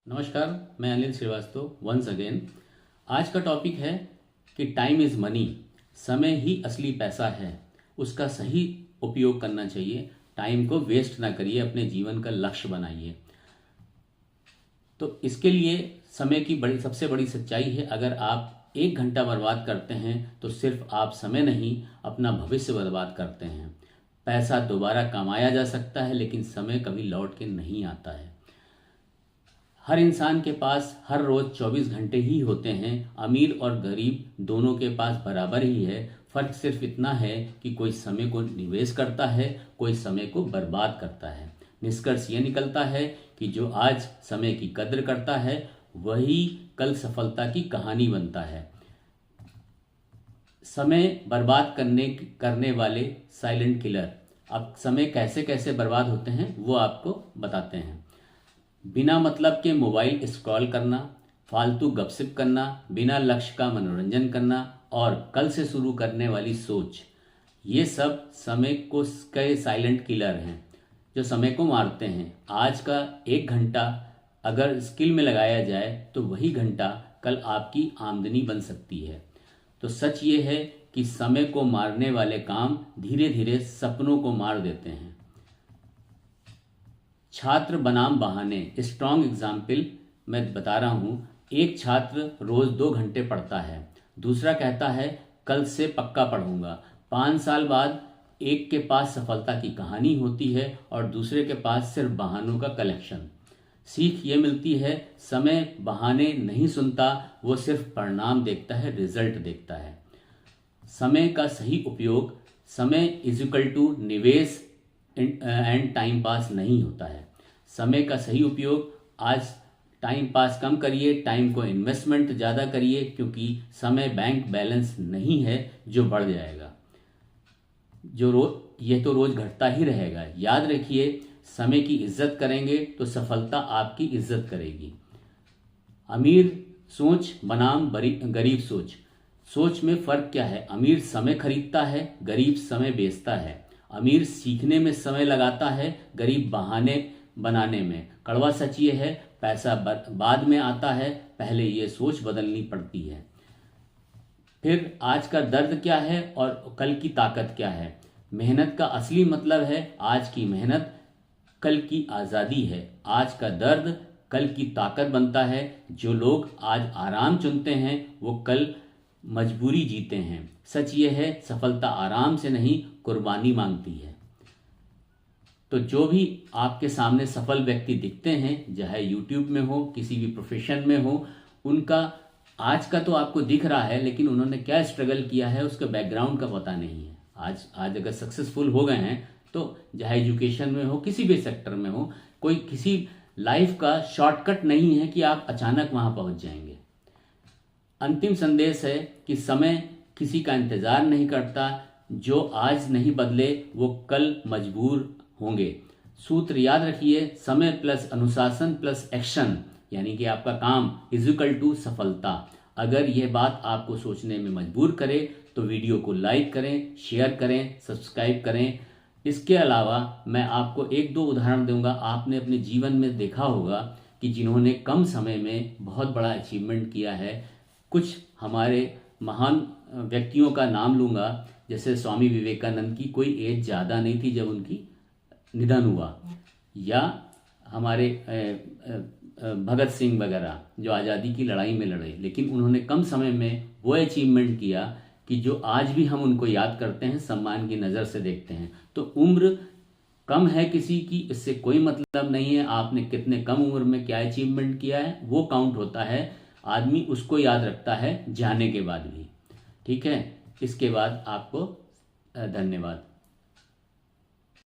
नमस्कार, मैं Anil Srivastava once again. आज का टॉपिक है कि टाइम इज़ मनी। समय ही असली पैसा है, उसका सही उपयोग करना चाहिए। टाइम को वेस्ट ना करिए, अपने जीवन का लक्ष्य बनाइए। तो इसके लिए समय की सबसे बड़ी सच्चाई है, अगर आप 1 घंटा बर्बाद करते हैं तो सिर्फ आप समय नहीं, अपना भविष्य बर्बाद करते हैं। पैसा दोबारा कमाया जा सकता है, लेकिन समय कभी लौट के नहीं आता है। हर इंसान के पास हर रोज 24 घंटे ही होते हैं। अमीर और गरीब दोनों के पास बराबर ही है। फर्क सिर्फ इतना है कि कोई समय को निवेश करता है, कोई समय को बर्बाद करता है। निष्कर्ष ये निकलता है कि जो आज समय की कद्र करता है वही कल सफलता की कहानी बनता है। समय बर्बाद करने वाले साइलेंट किलर। अब समय कैसे कैसे बर्बाद होते हैं वो आपको बताते हैं। बिना मतलब के मोबाइल स्क्रॉल करना, फालतू गपशप करना, बिना लक्ष्य का मनोरंजन करना और कल से शुरू करने वाली सोच, ये सब समय को कई साइलेंट किलर हैं जो समय को मारते हैं। आज का 1 घंटा अगर स्किल में लगाया जाए तो वही घंटा कल आपकी आमदनी बन सकती है। तो सच ये है कि समय को मारने वाले काम धीरे धीरे सपनों को मार देते हैं। छात्र बनाम बहाने, स्ट्रॉन्ग एग्जाम्पल मैं बता रहा हूँ। एक छात्र रोज 2 घंटे पढ़ता है, दूसरा कहता है कल से पक्का पढ़ूंगा। 5 साल बाद एक के पास सफलता की कहानी होती है और दूसरे के पास सिर्फ बहानों का कलेक्शन। सीख ये मिलती है, समय बहाने नहीं सुनता, वो सिर्फ परिणाम देखता है, रिजल्ट देखता है। समय का सही उपयोग, समय इज इक्वल टू निवेश एंड टाइम पास नहीं होता है। समय का सही उपयोग, आज टाइम पास कम करिए, टाइम को इन्वेस्टमेंट ज़्यादा करिए, क्योंकि समय बैंक बैलेंस नहीं है जो बढ़ जाएगा, ये तो रोज घटता ही रहेगा। याद रखिए, समय की इज्जत करेंगे तो सफलता आपकी इज्जत करेगी। अमीर सोच बनाम गरीब सोच। सोच में फर्क क्या है? अमीर समय खरीदता है, गरीब समय बेचता है। अमीर सीखने में समय लगाता है, गरीब बहाने बनाने में। कड़वा सच ये है, पैसा बाद में आता है, पहले ये सोच बदलनी पड़ती है। फिर आज का दर्द क्या है और कल की ताकत क्या है? मेहनत का असली मतलब है आज की मेहनत, कल की आज़ादी है। आज का दर्द कल की ताकत बनता है। जो लोग आज आराम चुनते हैं वो कल मजबूरी जीते हैं। सच ये है, सफलता आराम से नहीं, कुर्बानी मांगती है। तो जो भी आपके सामने सफल व्यक्ति दिखते हैं, चाहे यूट्यूब में हो, किसी भी प्रोफेशन में हो, उनका आज का तो आपको दिख रहा है, लेकिन उन्होंने क्या स्ट्रगल किया है उसके बैकग्राउंड का पता नहीं है। आज अगर सक्सेसफुल हो गए हैं तो चाहे एजुकेशन में हो, किसी भी सेक्टर में हो, कोई किसी लाइफ का शॉर्टकट नहीं है कि आप अचानक वहां पहुंच जाएंगे। अंतिम संदेश है कि समय किसी का इंतजार नहीं करता। जो आज नहीं बदले वो कल मजबूर होंगे। सूत्र याद रखिए, समय प्लस अनुशासन प्लस एक्शन, यानी कि आपका काम इज इक्वल टू सफलता। अगर यह बात आपको सोचने में मजबूर करे तो वीडियो को लाइक करें, शेयर करें, सब्सक्राइब करें। इसके अलावा मैं आपको 1-2 उदाहरण दूंगा। आपने अपने जीवन में देखा होगा कि जिन्होंने कम समय में बहुत बड़ा अचीवमेंट किया है। कुछ हमारे महान व्यक्तियों का नाम लूंगा, जैसे स्वामी विवेकानंद की कोई एज ज़्यादा नहीं थी जब उनकी निधन हुआ, या हमारे भगत सिंह वगैरह जो आज़ादी की लड़ाई में लड़े, लेकिन उन्होंने कम समय में वो अचीवमेंट किया कि जो आज भी हम उनको याद करते हैं, सम्मान की नज़र से देखते हैं। तो उम्र कम है किसी की, इससे कोई मतलब नहीं है आपने कितने कम उम्र में क्या अचीवमेंट किया है, वो काउंट होता है। आदमी उसको याद रखता है जाने के बाद भी। ठीक है, इसके बाद आपको धन्यवाद।